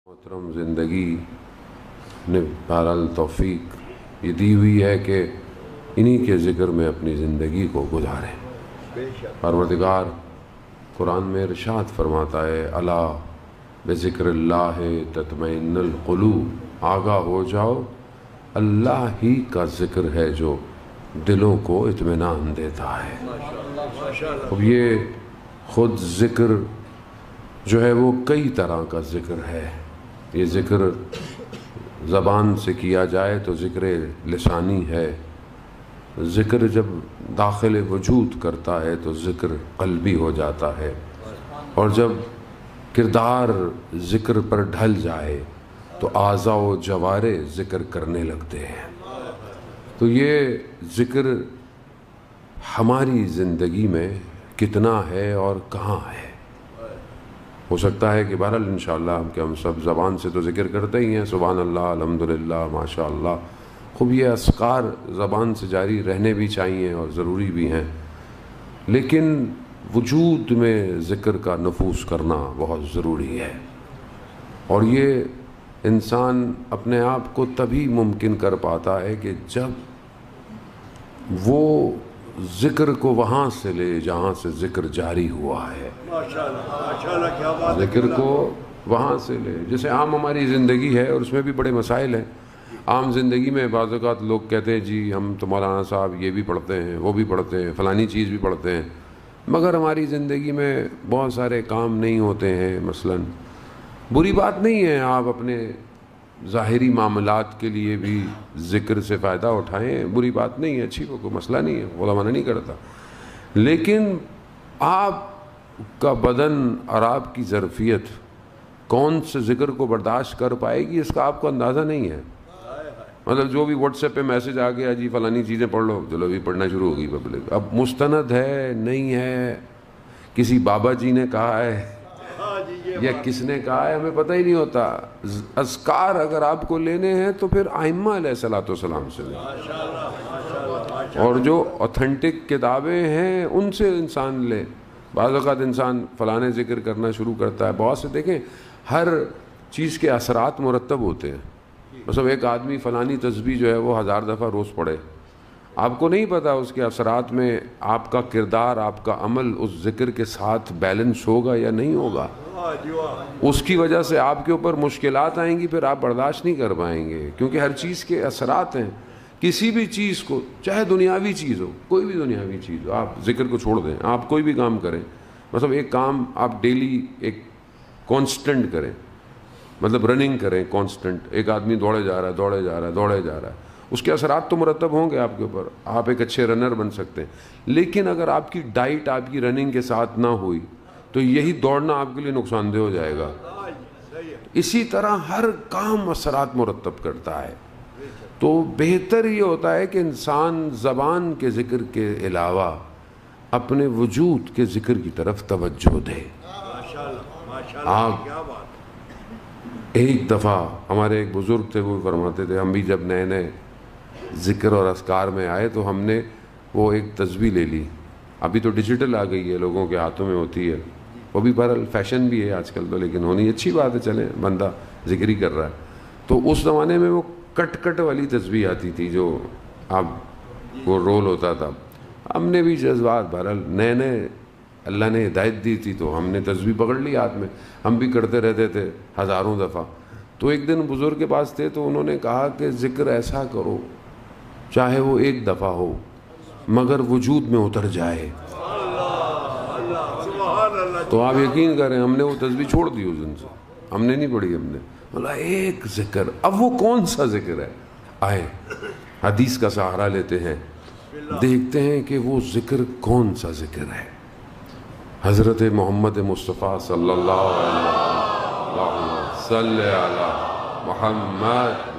محترم زندگی نے بہرحال توفیق یہ دی ہوئی ہے کہ انہی کے ذکر میں اپنی زندگی کو گزاریں۔ پروردگار قرآن میں ارشاد فرماتا ہے الا بذکر اللہ تطمئن القلوب، آگاہ ہو جاؤ اللہ ہی کا ذکر ہے جو دلوں کو اطمینان دیتا ہے۔ اب یہ خود ذکر جو ہے وہ کئی طرح کا ذکر ہے۔ یہ ذکر زبان سے کیا جائے تو ذکر لسانی ہے، ذکر جب داخل وجود کرتا ہے تو ذکر قلبی ہو جاتا ہے، اور جب کردار ذکر پر ڈھل جائے تو اعضاء و جوارے ذکر کرنے لگتے ہیں۔ تو یہ ذکر ہماری زندگی میں کتنا ہے اور کہاں ہے؟ ہو سکتا ہے کہ بہرحال انشاءاللہ ہم سب زبان سے تو ذکر کرتے ہی ہیں، سبحان اللہ، الحمدللہ، ماشاءاللہ، خوب یہ اذکار زبان سے جاری رہنے بھی چاہیے اور ضروری بھی ہیں، لیکن وجود میں ذکر کا نفوذ کرنا بہت ضروری ہے، اور یہ انسان اپنے آپ کو تبھی ممکن کر پاتا ہے کہ جب وہ ذکر کو وہاں سے لے جہاں سے ذکر جاری ہوا ہے، ذکر کو وہاں سے لے۔ جیسے عام ہماری زندگی ہے اور اس میں بھی بڑے مسائل ہیں۔ عام زندگی میں بعض اوقات لوگ کہتے ہیں جی ہم تو مولانا صاحب یہ بھی پڑھتے ہیں، وہ بھی پڑھتے ہیں، فلانی چیز بھی پڑھتے ہیں، مگر ہماری زندگی میں بہت سارے کام نہیں ہوتے ہیں۔ مثلاً بری بات نہیں ہے آپ اپنے ظاہری معاملات کے لیے بھی ذکر سے فائدہ اٹھائیں، بری بات نہیں ہے، اچھی کوئی مسئلہ نہیں ہے، علماء منع نہیں کرتا، لیکن آپ کا بدن اور آپ کی ظرفیت کون سے ذکر کو برداشت کر پائے گی اس کا آپ کو اندازہ نہیں ہے۔ مطلب جو بھی واٹس ایپ پہ میسج آ گیا جی فلانی چیزیں پڑھ لو، چلو بھی پڑھنا شروع ہوگی پبلک۔ اب مستند ہے نہیں ہے، کسی بابا جی نے کہا ہے یا کس نے کہا ہے، ہمیں پتہ ہی نہیں ہوتا۔ اذکار اگر آپ کو لینے ہیں تو پھر ائمہ علیہ الصلوۃ والسلام سے لیں، اور جو اوتھینٹک کتابیں ہیں ان سے انسان لے۔ بعض اوقات انسان فلانے ذکر کرنا شروع کرتا ہے، بہت سے دیکھیں ہر چیز کے اثرات مرتب ہوتے ہیں۔ مثلا ایک آدمی فلانی تسبیح جو ہے وہ 1000 دفعہ روز پڑھے، آپ کو نہیں پتا اس کے اثرات میں آپ کا کردار، آپ کا عمل اس ذکر کے ساتھ بیلنس ہوگا یا نہیں ہوگا۔ اس کی وجہ سے آپ کے اوپر مشکلات آئیں گی، پھر آپ برداشت نہیں کر پائیں گے، کیونکہ ہر چیز کے اثرات ہیں۔ کسی بھی چیز کو، چاہے دنیاوی چیز ہو، کوئی بھی دنیاوی چیز ہو، آپ ذکر کو چھوڑ دیں، آپ کوئی بھی کام کریں، مطلب ایک کام آپ ڈیلی ایک کانسٹنٹ کریں، مطلب رننگ کریں کانسٹنٹ، ایک آدمی دوڑے جا رہا ہے، اس کے اثرات تو مرتب ہوں گے آپ کے اوپر، آپ ایک اچھے رنر بن سکتے ہیں، لیکن اگر آپ کی ڈائٹ آپ کی رننگ کے ساتھ نہ ہوئی تو یہی دوڑنا آپ کے لیے نقصان دہ ہو جائے گا۔ اسی طرح ہر کام اثرات مرتب کرتا ہے، تو بہتر یہ ہوتا ہے کہ انسان زبان کے ذکر کے علاوہ اپنے وجود کے ذکر کی طرف توجہ دے۔ آپ ایک دفعہ ہمارے ایک بزرگ تھے، وہ فرماتے تھے ہم بھی جب نئے نئے ذکر اور اذکار میں آئے تو ہم نے وہ ایک تسبیح لے لی، ابھی تو ڈیجیٹل آ گئی ہے، لوگوں کے ہاتھوں میں ہوتی ہے، وہ بھی بہرحال فیشن بھی ہے آج کل تو، لیکن ہونی اچھی بات ہے، چلیں بندہ ذکر ہی کر رہا ہے۔ تو اس زمانے میں وہ کٹ والی تسبیح آتی تھی جو اب وہ رول ہوتا تھا، ہم نے بھی جذبات بہرحال نئے نئے اللہ نے ہدایت دی تھی تو ہم نے تسبیح پکڑ لی ہاتھ میں، ہم بھی کرتے رہتے تھے ہزاروں دفعہ۔ تو ایک دن بزرگ کے پاس تھے تو انہوں نے کہا کہ ذکر ایسا کرو چاہے وہ ایک دفعہ ہو مگر وجود میں اتر جائے۔ تو آپ یقین کریں ہم نے وہ تسبیح چھوڑ دی اس دن سے، ہم نے نہیں پڑھی، ہم نے بولا ایک ذکر۔ اب وہ کون سا ذکر ہے؟ آئے حدیث کا سہارا لیتے ہیں، دیکھتے ہیں کہ وہ ذکر کون سا ذکر ہے۔ حضرت محمد مصطفیٰ صلی اللہ علیہ وسلم علی محمد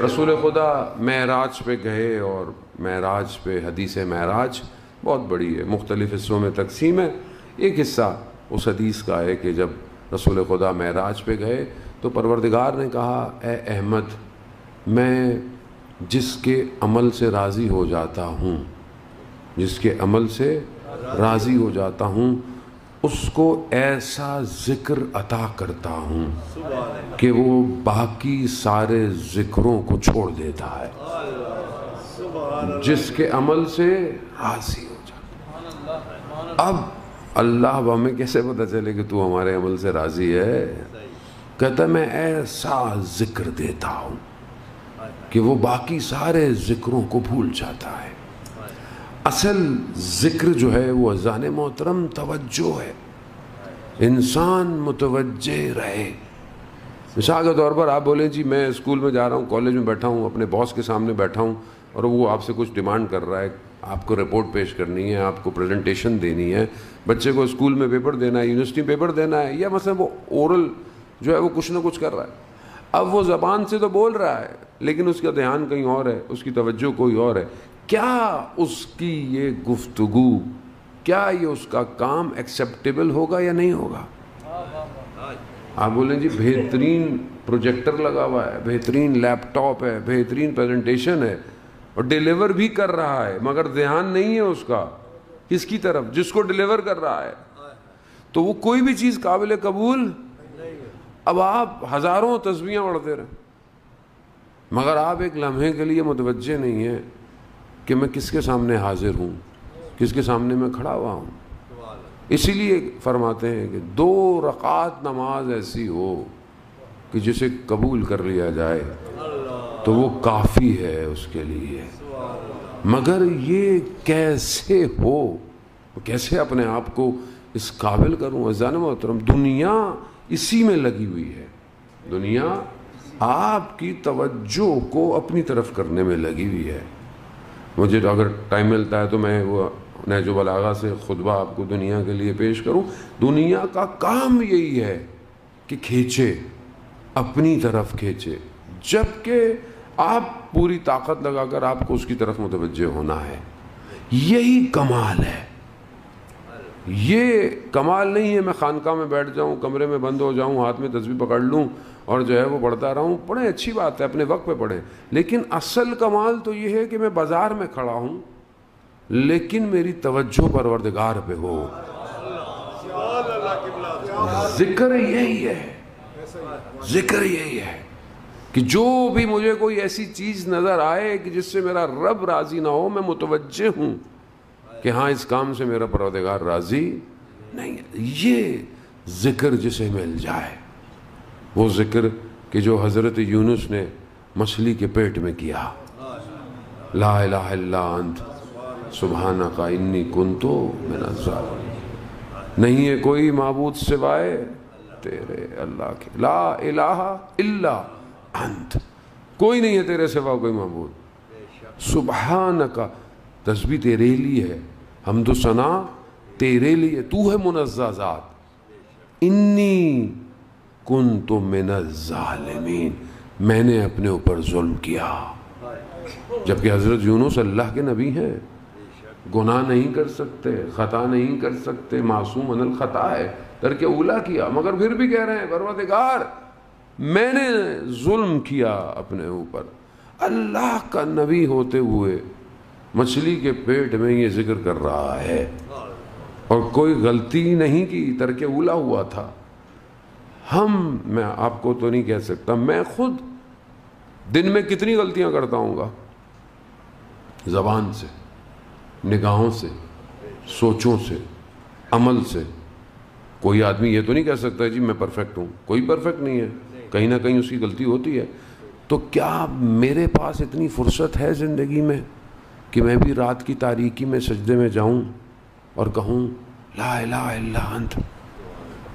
رسول خدا معراج پہ گئے، اور معراج پہ حدیث معراج بہت بڑی ہے، مختلف حصوں میں تقسیم ہے۔ ایک حصہ اس حدیث کا ہے کہ جب رسول خدا معراج پہ گئے تو پروردگار نے کہا اے احمد میں جس کے عمل سے راضی ہو جاتا ہوں، جس کے عمل سے راضی ہو جاتا ہوں اس کو ایسا ذکر عطا کرتا ہوں کہ وہ باقی سارے ذکروں کو چھوڑ دیتا ہے، جس کے عمل سے راضی ہو جاتا۔ اب اللہ اب ہمیں کیسے پتہ چلے کہ تو ہمارے عمل سے راضی ہے؟ کہتا ہے میں ایسا ذکر دیتا ہوں کہ وہ باقی سارے ذکروں کو بھول جاتا ہے۔ اصل ذکر جو ہے وہ اذان محترم توجہ ہے، انسان متوجہ رہے۔ مثال کے طور پر آپ بولیں جی میں اسکول میں جا رہا ہوں، کالج میں بیٹھا ہوں، اپنے باس کے سامنے بیٹھا ہوں اور وہ آپ سے کچھ ڈیمانڈ کر رہا ہے، آپ کو رپورٹ پیش کرنی ہے، آپ کو پریزنٹیشن دینی ہے، بچے کو اسکول میں پیپر دینا ہے، یونیورسٹی میں پیپر دینا ہے، یا مثلا وہ اورل جو ہے وہ کچھ نہ کچھ کر رہا ہے۔ اب وہ زبان سے تو بول رہا ہے لیکن اس کا دھیان کہیں اور ہے، اس کی توجہ کوئی اور ہے۔ کیا اس کی یہ گفتگو، کیا یہ اس کا کام ایکسیپٹیبل ہوگا یا نہیں ہوگا؟ آپ بولیں جی بہترین پروجیکٹر لگا ہوا ہے، بہترین لیپ ٹاپ ہے، بہترین پریزنٹیشن ہے اور ڈیلیور بھی کر رہا ہے، مگر دھیان نہیں ہے اس کا کس کی طرف؟ جس کو ڈیلیور کر رہا ہے، تو وہ کوئی بھی چیز قابل قبول۔ اب آپ ہزاروں تسبیحاں پڑھتے رہیں مگر آپ ایک لمحے کے لیے متوجہ نہیں ہیں کہ میں کس کے سامنے حاضر ہوں، کس کے سامنے میں کھڑا ہوا ہوں۔ اسی لیے فرماتے ہیں کہ 2 رکعت نماز ایسی ہو کہ جسے قبول کر لیا جائے تو وہ کافی ہے اس کے لیے، مگر یہ کیسے ہو، کیسے اپنے آپ کو اس قابل کروں؟ عزیزان محترم، دنیا اسی میں لگی ہوئی ہے، دنیا آپ کی توجہ کو اپنی طرف کرنے میں لگی ہوئی ہے۔ مجھے اگر ٹائم ملتا ہے تو میں وہ نہج البلاغہ سے خطبہ آپ کو دنیا کے لیے پیش کروں۔ دنیا کا کام یہی ہے کہ کھینچے، اپنی طرف کھینچے، جبکہ آپ پوری طاقت لگا کر آپ کو اس کی طرف متوجہ ہونا ہے۔ یہی کمال ہے۔ یہ کمال نہیں ہے میں خانقاہ میں بیٹھ جاؤں، کمرے میں بند ہو جاؤں، ہاتھ میں تسبیح پکڑ لوں اور جو ہے وہ پڑھتا رہوں۔ پڑھیں، اچھی بات ہے، اپنے وقت پہ پڑھیں، لیکن اصل کمال تو یہ ہے کہ میں بازار میں کھڑا ہوں لیکن میری توجہ پروردگار پہ ہو۔ ذکر یہی ہے، ذکر یہی ہے کہ جو بھی مجھے کوئی ایسی چیز نظر آئے کہ جس سے میرا رب راضی نہ ہو، میں متوجہ ہوں کہ ہاں اس کام سے میرا پروردگار راضی نہیں ہے۔ یہ ذکر جسے مل جائے، وہ ذکر کہ جو حضرت یونس نے مچھلی کے پیٹ میں کیا، لا الہ الا انت سبحانک انی کنت من الظالمین، نہیں ہے کوئی معبود سوائے تیرے اللہ کے، لا الہ الا انت، کوئی نہیں ہے تیرے سوا کوئی معبود، سبحانک، تسبیح تیرے لیے ہے، حمد و ثنا تیرے لیے، تو ہے منزہ ذات، انی کنت من الظالمین، میں نے اپنے اوپر ظلم کیا۔ جبکہ حضرت یونس اللہ کے نبی ہیں، گناہ نہیں کر سکتے، خطا نہیں کر سکتے، معصوم من الخطا ہے، ترک اولا کیا، مگر پھر بھی کہہ رہے ہیں پروردگار میں نے ظلم کیا اپنے اوپر۔ اللہ کا نبی ہوتے ہوئے مچھلی کے پیٹ میں یہ ذکر کر رہا ہے اور کوئی غلطی نہیں کی، ترک اولا ہوا تھا۔ میں آپ کو تو نہیں کہہ سکتا، میں خود دن میں کتنی غلطیاں کرتا ہوں گا، زبان سے، نگاہوں سے، سوچوں سے، عمل سے۔ کوئی آدمی یہ تو نہیں کہہ سکتا جی میں پرفیکٹ ہوں، کوئی پرفیکٹ نہیں ہے، کہیں نہ کہیں اس کی غلطی ہوتی ہے۔ تو کیا میرے پاس اتنی فرصت ہے زندگی میں کہ میں بھی رات کی تاریکی میں سجدے میں جاؤں اور کہوں لا الہ الا انت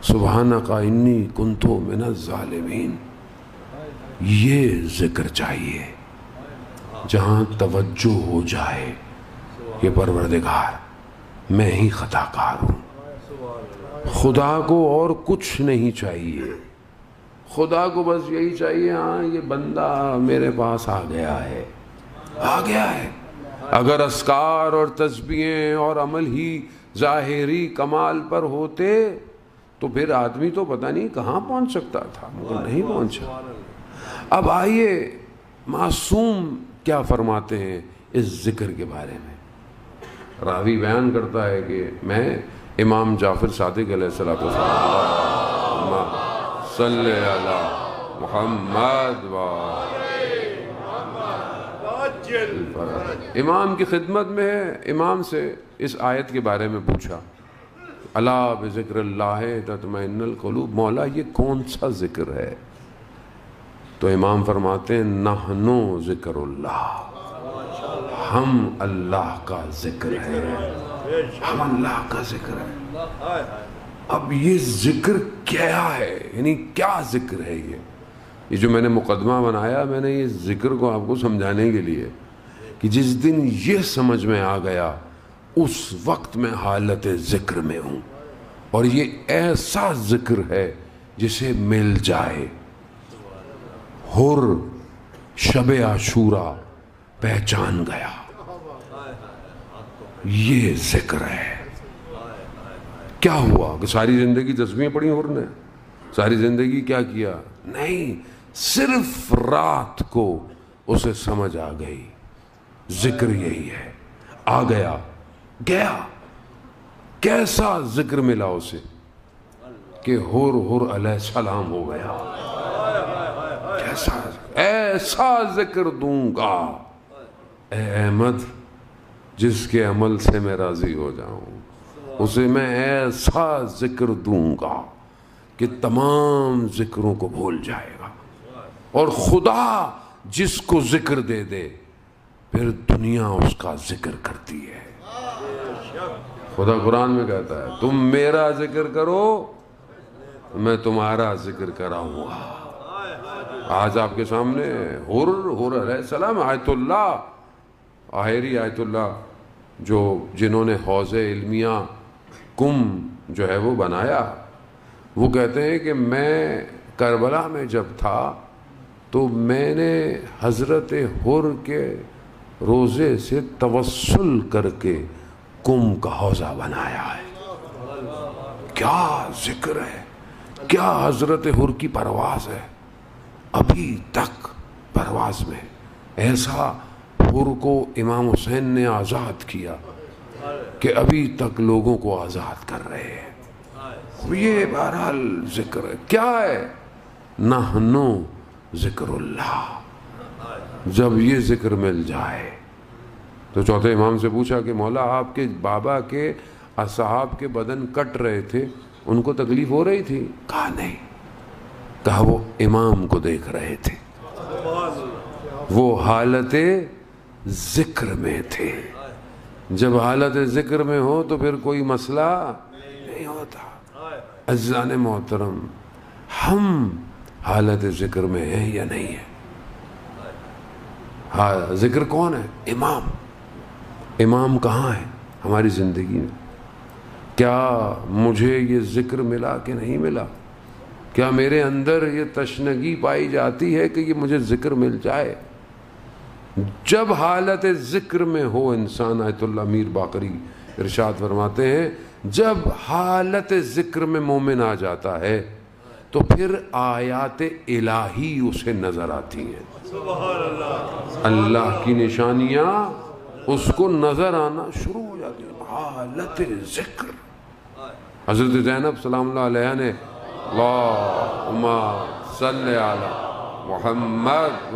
سبحانک انی کنت من الظالمین؟ یہ ذکر چاہیے جہاں توجہ ہو جائے کہ پروردگار میں ہی خطا کار ہوں، خدا کو اور کچھ نہیں چاہیے، خدا کو بس یہی چاہیے ہاں یہ بندہ میرے پاس آ گیا ہے، آ گیا ہے۔ اگر اذکار اور تسبیحیں اور عمل ہی ظاہری کمال پر ہوتے تو پھر آدمی تو پتہ نہیں کہاں پہنچ سکتا تھا، مگر نہیں پہنچا۔ اب آئیے معصوم کیا فرماتے ہیں اس ذکر کے بارے میں۔ راوی بیان کرتا ہے کہ میں امام جعفر صادق علیہ الصلوۃ والسلام، صلی علی محمد و امام کی خدمت میں ہے۔ امام سے اس آیت کے بارے میں پوچھا، الا بذکر اللہ تطمئن القلوب، مولا یہ کون سا ذکر ہے؟ تو امام فرماتے ہیں نحنو ذکر اللہ، ہم اللہ کا ذکر ہے، ہم اللہ کا ذکر ہے۔ اب یہ ذکر کیا ہے، یعنی کیا ذکر ہے؟ یہ جو میں نے مقدمہ بنایا، میں نے یہ ذکر کو آپ کو سمجھانے کے لیے کہ جس دن یہ سمجھ میں آ گیا اس وقت میں حالت ذکر میں ہوں، اور یہ ایسا ذکر ہے جسے مل جائے۔ حر شب عاشورہ پہچان گیا، یہ ذکر ہے۔ کیا ہوا کہ ساری زندگی تسبیحیں پڑھی حر نے، ساری زندگی کیا کیا؟ نہیں، صرف رات کو اسے سمجھ آ گئی ذکر یہی ہے، آ گیا گیا۔ کیسا ذکر ملا اسے کہ حر علیہ السلام ہو گیا؟ کیسا؟ ایسا ذکر دوں گا اے احمد جس کے عمل سے میں راضی ہو جاؤں، اسے میں ایسا ذکر دوں گا کہ تمام ذکروں کو بھول جائے گا۔ اور خدا جس کو ذکر دے دے پھر دنیا اس کا ذکر کرتی ہے۔ خدا قرآن میں کہتا ہے تم میرا ذکر کرو میں تمہارا ذکر کراؤں گا۔ آج آپ کے سامنے حر علیہ السلام، آیت اللہ، آخری آیت اللہ، جنہوں نے حوض علمیہ کم جو ہے وہ بنایا، وہ کہتے ہیں کہ میں کربلا میں جب تھا تو میں نے حضرت حر کے روزے سے توسل کر کے کم کا حوضہ بنایا ہے۔ کیا ذکر ہے، کیا حضرت حر کی پرواز ہے، ابھی تک پرواز میں۔ ایسا حر کو امام حسین نے آزاد کیا کہ ابھی تک لوگوں کو آزاد کر رہے ہیں۔ یہ بہرحال ذکر ہے۔ کیا ہے؟ نحنو ذکر اللہ۔ جب یہ ذکر مل جائے تو چوتھے امام سے پوچھا کہ مولا آپ کے بابا کے اصحاب کے بدن کٹ رہے تھے، ان کو تکلیف ہو رہی تھی؟ کہا نہیں، کہا وہ امام کو دیکھ رہے تھے، وہ حالت ذکر میں تھے۔ جب حالت ذکر میں ہو تو پھر کوئی مسئلہ نہیں ہوتا۔ عزیزان محترم، ہم حالت ذکر میں ہیں یا نہیں ہیں؟ ہاں، ذکر کون ہے؟ امام۔ امام کہاں ہے ہماری زندگی میں؟ کیا مجھے یہ ذکر ملا کہ نہیں ملا؟ کیا میرے اندر یہ تشنگی پائی جاتی ہے کہ یہ مجھے ذکر مل جائے؟ جب حالت ذکر میں ہو انسان، آیت اللہ میر باقری ارشاد فرماتے ہیں جب حالت ذکر میں مومن آ جاتا ہے تو پھر آیات الہی اسے نظر آتی ہیں، اللہ کی نشانیاں اس کو نظر آنا شروع ہو جاتی ہیں۔ حالت ذکر۔ حضرت زینب سلام اللہ علیہ نے اللہم صلی علی محمد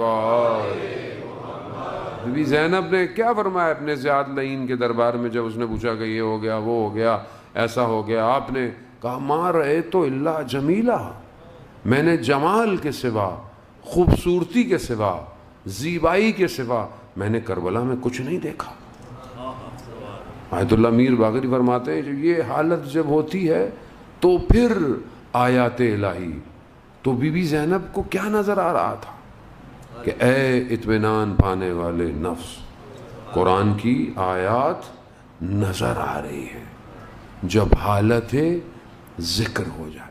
بی بی زینب نے کیا فرمایا اپنے زیاد لعین کے دربار میں جب اس نے پوچھا کہ یہ ہو گیا وہ ہو گیا ایسا ہو گیا؟ آپ نے کہا ما رأیت الا جمیلہ، میں نے جمال کے سوا، خوبصورتی کے سوا، زیبائی کے سوا میں نے کربلا میں کچھ نہیں دیکھا۔ آیت اللہ میر باقری فرماتے ہیں یہ حالت جب ہوتی ہے تو پھر آیات الہی۔ تو بی بی زینب کو کیا نظر آ رہا تھا کہ اے اطمینان پانے والے نفس، قرآن کی آیات نظر آ رہی ہیں جب حالت ذکر ہو جائے۔